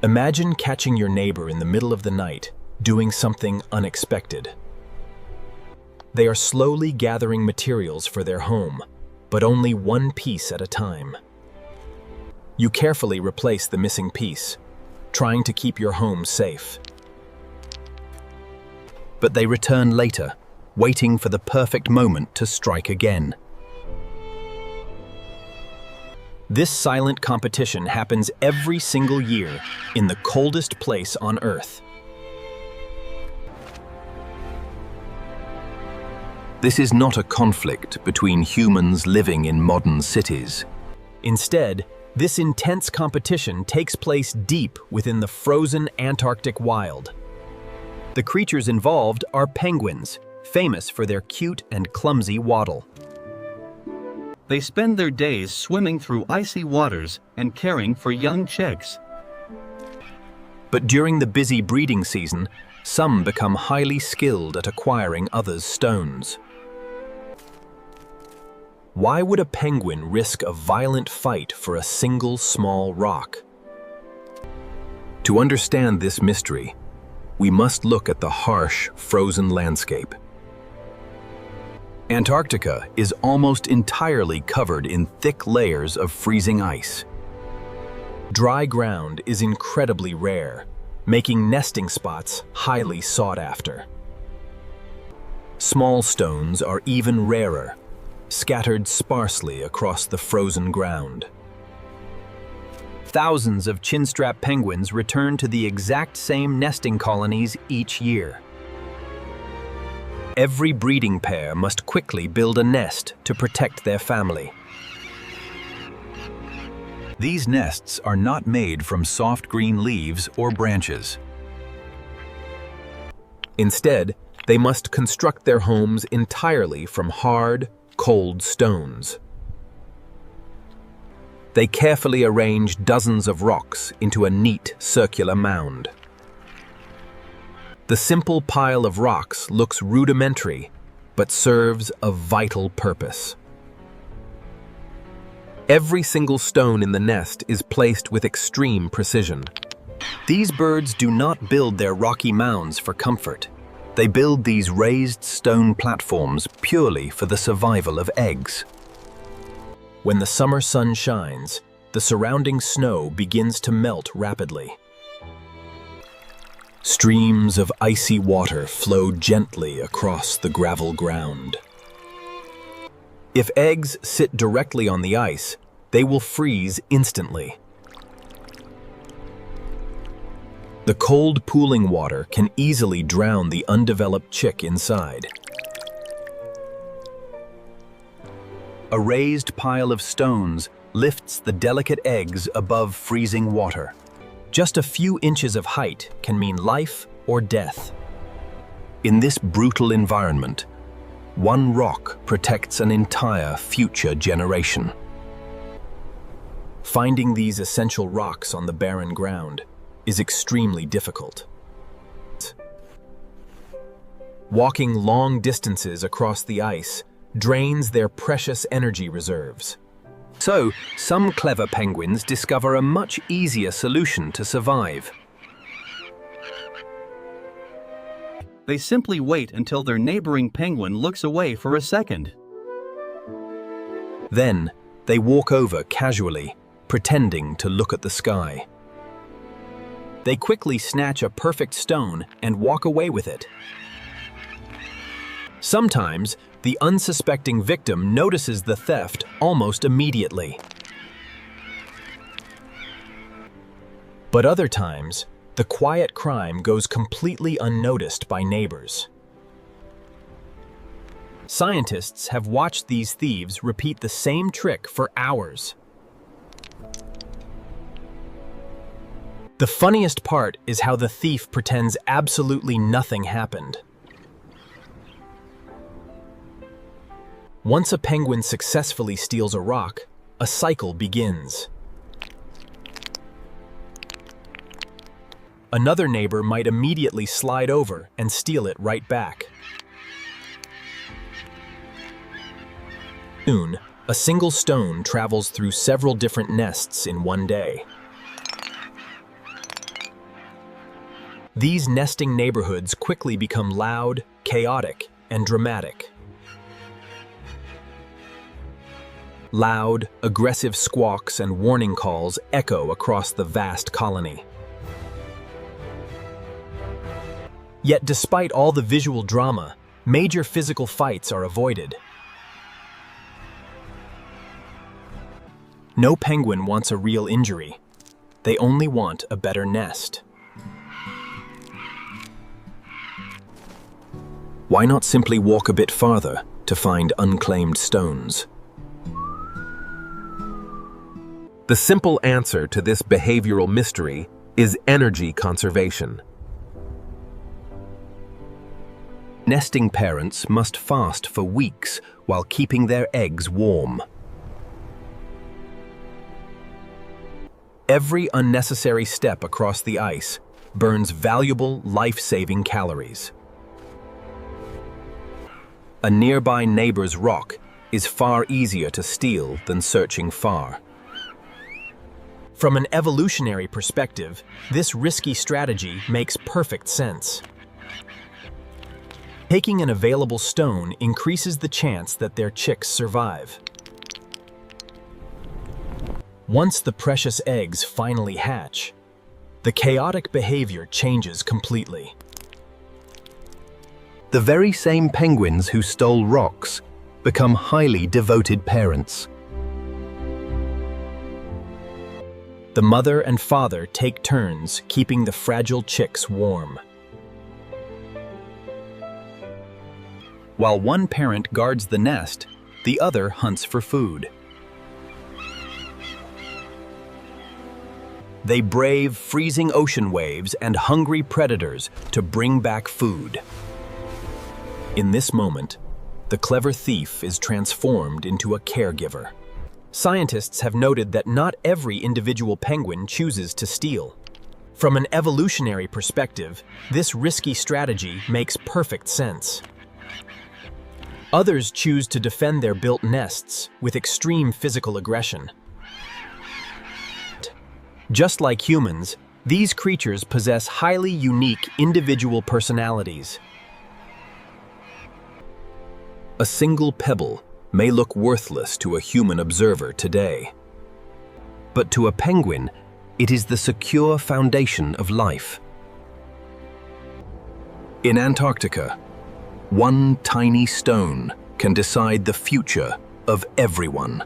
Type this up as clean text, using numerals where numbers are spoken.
Imagine catching your neighbor in the middle of the night, doing something unexpected. They are slowly gathering materials for their home, but only one piece at a time. You carefully replace the missing piece, trying to keep your home safe. But they return later, waiting for the perfect moment to strike again. This silent competition happens every single year in the coldest place on Earth. This is not a conflict between humans living in modern cities. Instead, this intense competition takes place deep within the frozen Antarctic wild. The creatures involved are penguins, famous for their cute and clumsy waddle. They spend their days swimming through icy waters and caring for young chicks. But during the busy breeding season, some become highly skilled at acquiring others' stones. Why would a penguin risk a violent fight for a single small rock? To understand this mystery, we must look at the harsh, frozen landscape. Antarctica is almost entirely covered in thick layers of freezing ice. Dry ground is incredibly rare, making nesting spots highly sought after. Small stones are even rarer, scattered sparsely across the frozen ground. Thousands of chinstrap penguins return to the exact same nesting colonies each year. Every breeding pair must quickly build a nest to protect their family. These nests are not made from soft green leaves or branches. Instead, they must construct their homes entirely from hard, cold stones. They carefully arrange dozens of rocks into a neat circular mound. The simple pile of rocks looks rudimentary, but serves a vital purpose. Every single stone in the nest is placed with extreme precision. These birds do not build their rocky mounds for comfort. They build these raised stone platforms purely for the survival of eggs. When the summer sun shines, the surrounding snow begins to melt rapidly. Streams of icy water flow gently across the gravel ground. If eggs sit directly on the ice, they will freeze instantly. The cold pooling water can easily drown the undeveloped chick inside. A raised pile of stones lifts the delicate eggs above freezing water. Just a few inches of height can mean life or death. In this brutal environment, one rock protects an entire future generation. Finding these essential rocks on the barren ground is extremely difficult. Walking long distances across the ice drains their precious energy reserves. So, some clever penguins discover a much easier solution to survive. They simply wait until their neighboring penguin looks away for a second. Then, they walk over casually, pretending to look at the sky. They quickly snatch a perfect stone and walk away with it. Sometimes, the unsuspecting victim notices the theft almost immediately. But other times, the quiet crime goes completely unnoticed by neighbors. Scientists have watched these thieves repeat the same trick for hours. The funniest part is how the thief pretends absolutely nothing happened. Once a penguin successfully steals a rock, a cycle begins. Another neighbor might immediately slide over and steal it right back. Soon, a single stone travels through several different nests in one day. These nesting neighborhoods quickly become loud, chaotic, and dramatic. Loud, aggressive squawks and warning calls echo across the vast colony. Yet despite all the visual drama, major physical fights are avoided. No penguin wants a real injury. They only want a better nest. Why not simply walk a bit farther to find unclaimed stones? The simple answer to this behavioral mystery is energy conservation. Nesting parents must fast for weeks while keeping their eggs warm. Every unnecessary step across the ice burns valuable, life-saving calories. A nearby neighbor's rock is far easier to steal than searching far. From an evolutionary perspective, this risky strategy makes perfect sense. Taking an available stone increases the chance that their chicks survive. Once the precious eggs finally hatch, the chaotic behavior changes completely. The very same penguins who stole rocks become highly devoted parents. The mother and father take turns keeping the fragile chicks warm. While one parent guards the nest, the other hunts for food. They brave freezing ocean waves and hungry predators to bring back food. In this moment, the clever thief is transformed into a caregiver. Scientists have noted that not every individual penguin chooses to steal. From an evolutionary perspective, this risky strategy makes perfect sense. Others choose to defend their built nests with extreme physical aggression. Just like humans, these creatures possess highly unique individual personalities. A single pebble may look worthless to a human observer today. But to a penguin, it is the secure foundation of life. In Antarctica, one tiny stone can decide the future of everyone.